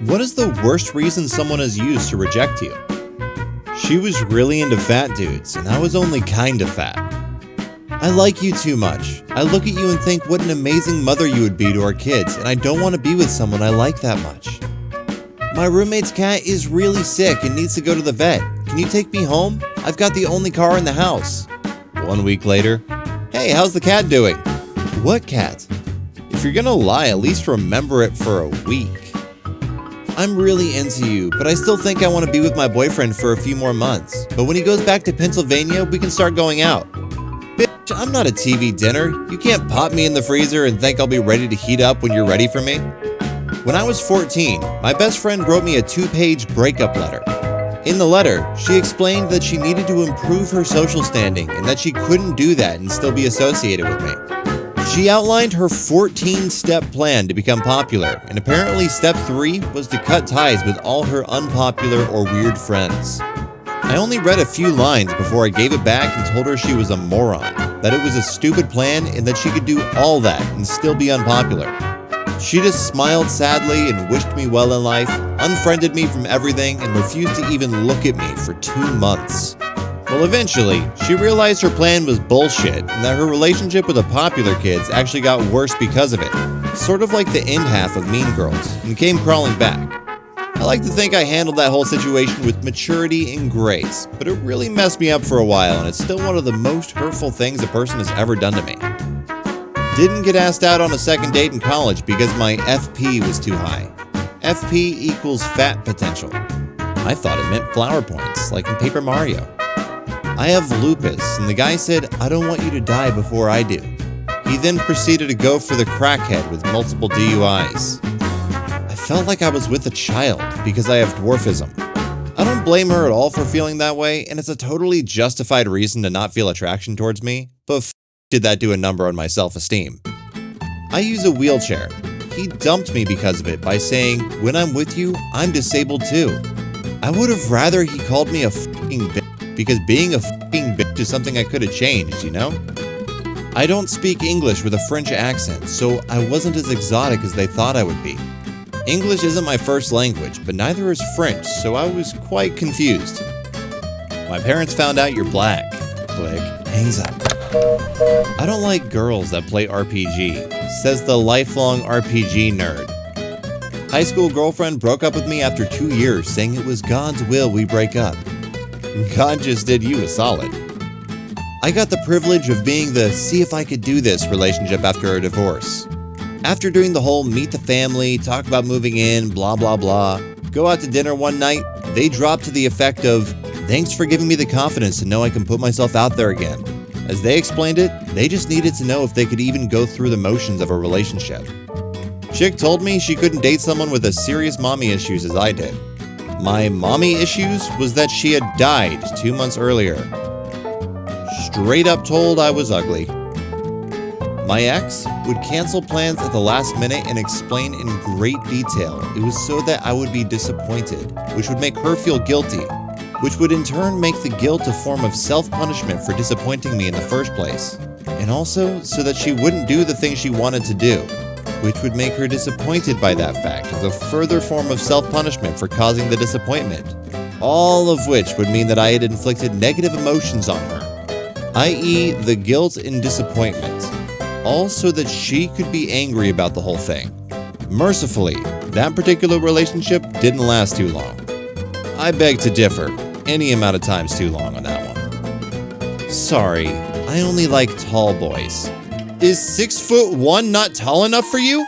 What is the worst reason someone has used to reject you? She was really into fat dudes, and I was only kinda fat. I like you too much. I look at you and think what an amazing mother you would be to our kids, and I don't want to be with someone I like that much. My roommate's cat is really sick and needs to go to the vet. Can you take me home? I've got the only car in the house. 1 week later, hey, how's the cat doing? What cat? If you're gonna lie, at least remember it for a week. I'm really into you, but I still think I want to be with my boyfriend for a few more months. But when he goes back to Pennsylvania, we can start going out. Bitch, I'm not a TV dinner. You can't pop me in the freezer and think I'll be ready to heat up when you're ready for me. When I was 14, my best friend wrote me a 2-page breakup letter. In the letter, she explained that she needed to improve her social standing and that she couldn't do that and still be associated with me. She outlined her 14-step plan to become popular, and apparently step 3 was to cut ties with all her unpopular or weird friends. I only read a few lines before I gave it back and told her she was a moron, that it was a stupid plan and that she could do all that and still be unpopular. She just smiled sadly and wished me well in life, unfriended me from everything, and refused to even look at me for 2 months. Well, eventually, she realized her plan was bullshit and that her relationship with the popular kids actually got worse because of it, sort of like the end half of Mean Girls, and came crawling back. I like to think I handled that whole situation with maturity and grace, but it really messed me up for a while, and it's still one of the most hurtful things a person has ever done to me. Didn't get asked out on a second date in college because my FP was too high. FP equals fat potential. I thought it meant flower points, like in Paper Mario. I have lupus, and the guy said, I don't want you to die before I do. He then proceeded to go for the crackhead with multiple DUIs. I felt like I was with a child because I have dwarfism. I don't blame her at all for feeling that way, and it's a totally justified reason to not feel attraction towards me, but did that do a number on my self-esteem. I use a wheelchair. He dumped me because of it by saying, when I'm with you, I'm disabled too. I would have rather he called me a fucking bitch, because being a fucking bitch is something I could have changed, you know? I don't speak English with a French accent, so I wasn't as exotic as they thought I would be. English isn't my first language, but neither is French, so I was quite confused. My parents found out you're black. Click. Hangs up. I don't like girls that play RPG, says the lifelong RPG nerd. High school girlfriend broke up with me after 2 years, saying it was God's will we break up. God just did you a solid. I got the privilege of being the see if I could do this relationship after a divorce. After doing the whole meet the family, talk about moving in, blah blah blah, go out to dinner one night, they dropped to the effect of, thanks for giving me the confidence to know I can put myself out there again. As they explained it, they just needed to know if they could even go through the motions of a relationship. Chick told me she couldn't date someone with as serious mommy issues as I did. My mommy issues was that she had died 2 months earlier. Straight up told I was ugly. My ex would cancel plans at the last minute and explain in great detail it was so that I would be disappointed, which would make her feel guilty, which would in turn make the guilt a form of self-punishment for disappointing me in the first place, and also so that she wouldn't do the thing she wanted to do, which would make her disappointed by that fact as a further form of self-punishment for causing the disappointment, all of which would mean that I had inflicted negative emotions on her, i.e. the guilt and disappointment, all so that she could be angry about the whole thing. Mercifully, that particular relationship didn't last too long. I beg to differ. Any amount of time's too long on that one. Sorry, I only like tall boys. Is 6'1" not tall enough for you?